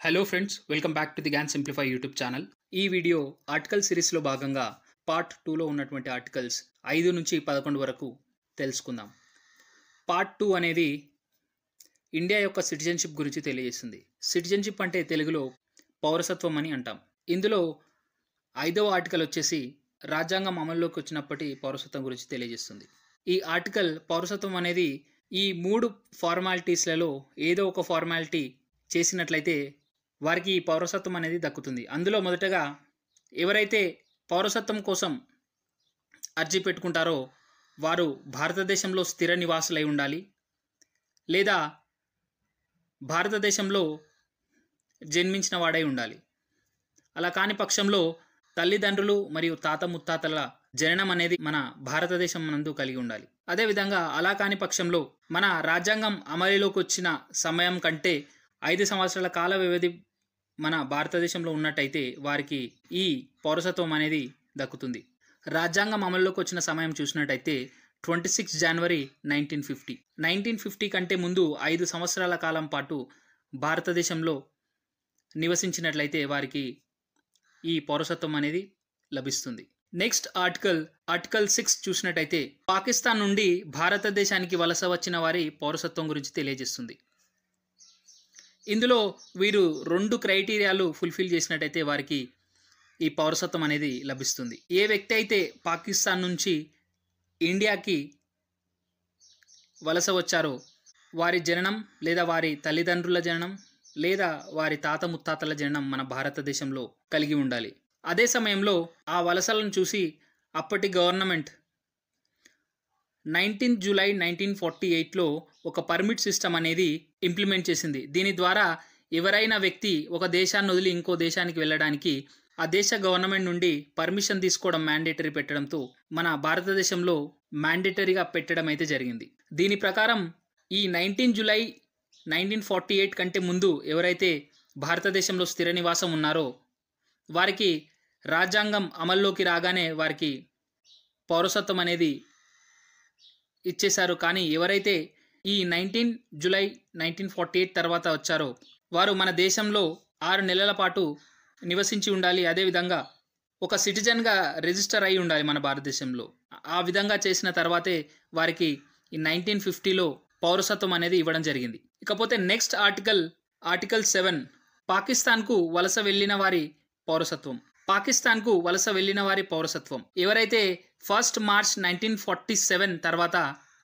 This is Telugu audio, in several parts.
Hello friends, welcome back to the Gyan simplify YouTube channel. ఈ వీడియో ఆర్టికల్ సిరీస్లో భాగంగా పార్ట్ 2లో ఉన్నటువంటి ఆర్టికల్స్ 5 నుంచి 11 వరకు తెలుసుకుందాం. పార్ట్ 2 అనేది ఇండియా యొక్క సిటిజన్షిప్ గురించి తెలియజేస్తుంది. సిటిజన్షిప్ అంటే తెలుగులో పౌరసత్వం అని అంటాం. ఇందులో 5వ ఆర్టికల్ వచ్చేసి రాజ్యాంగం అమల్లోకి వచ్చినప్పటి పౌరసత్వం గురించి తెలియజేస్తుంది. ఈ ఆర్టికల్ పౌరసత్వం అనేది ఈ 3 ఫార్మాలిటీస్లలో ఏదో ఒక ఫార్మాలిటీ చేసినట్లయితే వారికి ఈ పౌరసత్వం అనేది దక్కుతుంది. అందులో మొదటగా ఎవరైతే పౌరసత్వం కోసం అర్జీ పెట్టుకుంటారో వారు భారతదేశంలో స్థిర నివాసులై ఉండాలి, లేదా భారతదేశంలో జన్మించిన వాడై ఉండాలి. అలా కాని పక్షంలో తల్లిదండ్రులు మరియు తాత ముత్తాతల జననం అనేది మన భారతదేశం నందు కలిగి ఉండాలి. అదేవిధంగా అలా కాని పక్షంలో మన రాజ్యాంగం అమలులోకి వచ్చిన సమయం కంటే 5 సంవత్సరాల కాల వ్యవధి మన భారతదేశంలో ఉన్నట్టయితే వారికి ఈ పౌరసత్వం అనేది దక్కుతుంది. రాజ్యాంగం అమల్లోకి వచ్చిన సమయం చూసినట్టయితే 26 జనవరి 1950. 1950 కంటే ముందు 5 సంవత్సరాల కాలం పాటు భారతదేశంలో నివసించినట్లయితే వారికి ఈ పౌరసత్వం అనేది లభిస్తుంది. నెక్స్ట్ ఆర్టికల్ 6 చూసినట్టయితే పాకిస్తాన్ నుండి భారతదేశానికి వలస వచ్చిన వారి పౌరసత్వం గురించి తెలియజేస్తుంది. ఇందులో వీరు 2 క్రైటీరియాలు ఫుల్ఫిల్ చేసినట్టయితే వారికి ఈ పౌరసత్వం అనేది లభిస్తుంది. ఏ వ్యక్తి అయితే పాకిస్తాన్ నుంచి ఇండియాకి వలస వచ్చారో వారి జననం లేదా వారి తల్లిదండ్రుల జననం లేదా వారి తాత ముత్తాతల జననం మన భారతదేశంలో కలిగి ఉండాలి. అదే సమయంలో ఆ వలసలను చూసి అప్పటి గవర్నమెంట్ 19 జూలై 1948లో ఒక పర్మిట్ సిస్టమ్ అనేది ఇంప్లిమెంట్ చేసింది. దీని ద్వారా ఎవరైనా వ్యక్తి ఒక దేశాన్ని వదిలి ఇంకో దేశానికి వెళ్ళడానికి ఆ దేశ గవర్నమెంట్ నుండి పర్మిషన్ తీసుకోవడం మ్యాండేటరీ పెట్టడంతో మన భారతదేశంలో మ్యాండేటరీగా పెట్టడం అయితే జరిగింది. దీని ప్రకారం ఈ 19 జూలై 1948 కంటే ముందు ఎవరైతే భారతదేశంలో స్థిర నివాసం ఉన్నారో వారికి రాజ్యాంగం అమల్లోకి రాగానే వారికి పౌరసత్వం అనేది ఇచ్చేశారు. కానీ ఎవరైతే ఈ 19 జూలై 1948 తర్వాత వచ్చారో వారు మన దేశంలో 6 నెలల పాటు నివసించి ఉండాలి. అదేవిధంగా ఒక సిటిజన్గా రిజిస్టర్ అయి ఉండాలి మన భారతదేశంలో. ఆ విధంగా చేసిన తర్వాతే వారికి ఈ 1950లో పౌరసత్వం అనేది ఇవ్వడం జరిగింది. ఇకపోతే నెక్స్ట్ ఆర్టికల్ 7 పాకిస్తాన్కు వలస వెళ్ళిన వారి పౌరసత్వం. పాకిస్తాన్కు వలస వెళ్ళిన వారి పౌరసత్వం ఎవరైతే 1 మార్చ్ 1947 తర్వాత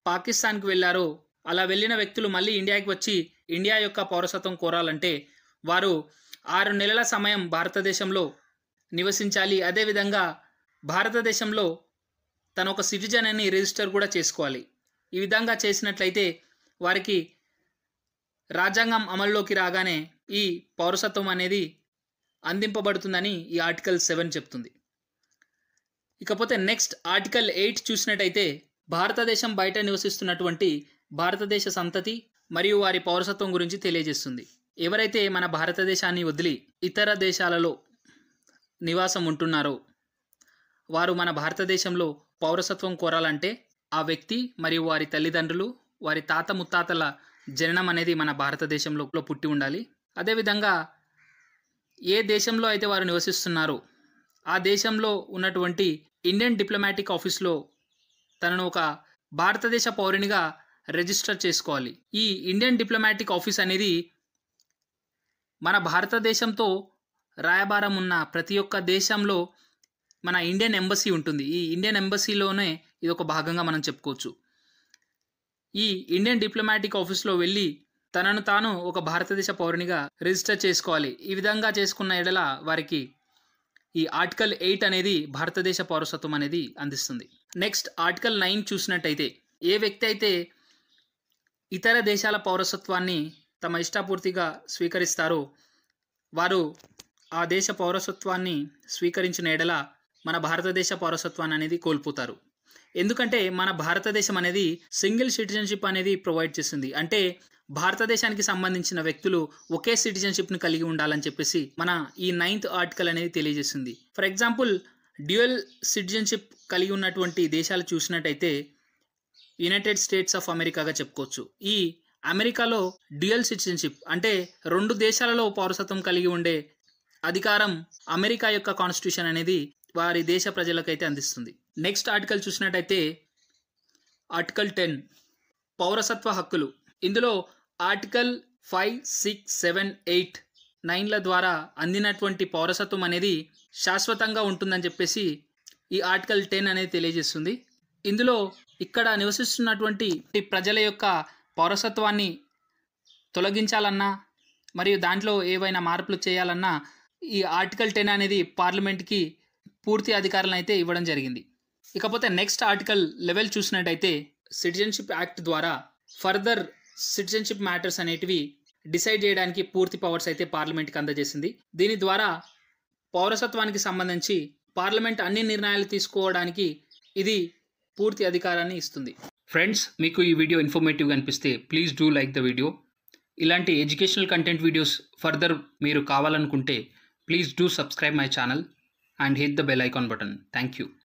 పాకిస్తాన్కు వెళ్ళారో అలా వెళ్ళిన వ్యక్తులు మళ్ళీ ఇండియాకి వచ్చి ఇండియా యొక్క పౌరసత్వం కోరాలంటే వారు 6 నెలల సమయం భారతదేశంలో నివసించాలి. అదేవిధంగా భారతదేశంలో తన ఒక సిటిజన్ అని రిజిస్టర్ కూడా చేసుకోవాలి. ఈ విధంగా చేసినట్లయితే వారికి రాజ్యాంగం అమల్లోకి రాగానే ఈ పౌరసత్వం అనేది అందింపబడుతుందని ఈ ఆర్టికల్ 7 చెప్తుంది. ఇకపోతే నెక్స్ట్ ఆర్టికల్ 8 చూసినట్టయితే భారతదేశం బయట నివసిస్తున్నటువంటి భారతదేశ సంతతి మరియు వారి పౌరసత్వం గురించి తెలియజేస్తుంది. ఎవరైతే మన భారతదేశాన్ని వదిలి ఇతర దేశాలలో నివాసం ఉంటున్నారో వారు మన భారతదేశంలో పౌరసత్వం కోరాలంటే ఆ వ్యక్తి మరియు వారి తల్లిదండ్రులు వారి తాత ముత్తాతల జననం అనేది మన భారతదేశంలో పుట్టి ఉండాలి. అదేవిధంగా ఏ దేశంలో అయితే వారు నివసిస్తున్నారో ఆ దేశంలో ఉన్నటువంటి ఇండియన్ డిప్లొమాటిక్ ఆఫీస్లో తనను ఒక భారతదేశ పౌరునిగా రిజిస్టర్ చేసుకోవాలి. ఈ ఇండియన్ డిప్లొమాటిక్ ఆఫీస్ అనేది మన భారతదేశంతో రాయబారం ఉన్న ప్రతి ఒక్క దేశంలో మన ఇండియన్ ఎంబసీ ఉంటుంది. ఈ ఇండియన్ ఎంబసీలోనే ఇది ఒక భాగంగా మనం చెప్పుకోవచ్చు. ఈ ఇండియన్ డిప్లొమాటిక్ ఆఫీస్లో వెళ్ళి తనను తాను ఒక భారతదేశ పౌరునిగా రిజిస్టర్ చేసుకోవాలి. ఈ విధంగా చేసుకున్న ఎడల వారికి ఈ ఆర్టికల్ 8 అనేది భారతదేశ పౌరసత్వం అనేది అందిస్తుంది. నెక్స్ట్ ఆర్టికల్ 9 చూసినట్టయితే ఏ వ్యక్తి అయితే ఇతర దేశాల పౌరసత్వాన్ని తమ ఇష్టపూర్తిగా స్వీకరిస్తారో వారు ఆ దేశ పౌరసత్వాన్ని స్వీకరించిన ఎడల మన భారతదేశ పౌరసత్వాన్ని అనేది కోల్పోతారు. ఎందుకంటే మన భారతదేశం అనేది సింగిల్ సిటిజన్షిప్ అనేది ప్రొవైడ్ చేస్తుంది. అంటే భారతదేశానికి సంబంధించిన వ్యక్తులు ఒకే సిటిజన్షిప్ని కలిగి ఉండాలని చెప్పేసి మన ఈ 9th ఆర్టికల్ అనేది తెలియజేస్తుంది. ఫర్ ఎగ్జాంపుల్ డ్యూయల్ సిటిజన్షిప్ కలిగి ఉన్నటువంటి దేశాలు చూసినట్టయితే యునైటెడ్ స్టేట్స్ ఆఫ్ అమెరికాగా చెప్పుకోవచ్చు. ఈ అమెరికాలో డ్యూయల్ సిటిజన్షిప్ అంటే 2 దేశాలలో పౌరసత్వం కలిగి ఉండే అధికారం అమెరికా యొక్క కాన్స్టిట్యూషన్ అనేది వారి దేశ ప్రజలకైతే అందిస్తుంది. నెక్స్ట్ ఆర్టికల్ చూసినట్టయితే ఆర్టికల్ 10 పౌరసత్వ హక్కులు. ఇందులో ఆర్టికల్ 5, 6, 7, 8, 9ల ద్వారా అందినటువంటి పౌరసత్వం అనేది శాశ్వతంగా ఉంటుందని చెప్పేసి ఈ ఆర్టికల్ 10 అనేది తెలియజేస్తుంది. ఇందులో ఇక్కడ నివసిస్తున్నటువంటి ప్రజల యొక్క పౌరసత్వాన్ని తొలగించాలన్నా మరియు దాంట్లో ఏవైనా మార్పులు చేయాలన్నా ఈ ఆర్టికల్ 10 అనేది పార్లమెంట్కి పూర్తి అధికారాలను అయితే ఇవ్వడం జరిగింది. ఇకపోతే నెక్స్ట్ ఆర్టికల్ 11 చూసినట్టయితే సిటిజన్షిప్ యాక్ట్ ద్వారా ఫర్దర్ సిటిజన్షిప్ మ్యాటర్స్ అనేటివి డిసైడ్ చేయడానికి పూర్తి పవర్స్ అయితే పార్లమెంట్కి అందజేసింది. దీని ద్వారా పౌరసత్వానికి సంబంధించి పార్లమెంట్ అన్ని నిర్ణయాలు తీసుకోవడానికి ఇది పూర్తి అధికారాన్ని ఇస్తుంది. ఫ్రెండ్స్, మీకు ఈ వీడియో ఇన్ఫర్మేటివ్గా అనిపిస్తే please do like the video. ఇలాంటి ఎడ్యుకేషనల్ కంటెంట్ వీడియోస్ ఫర్దర్ మీరు కావాలనుకుంటే please do subscribe my channel and hit the bell icon button. Thank you.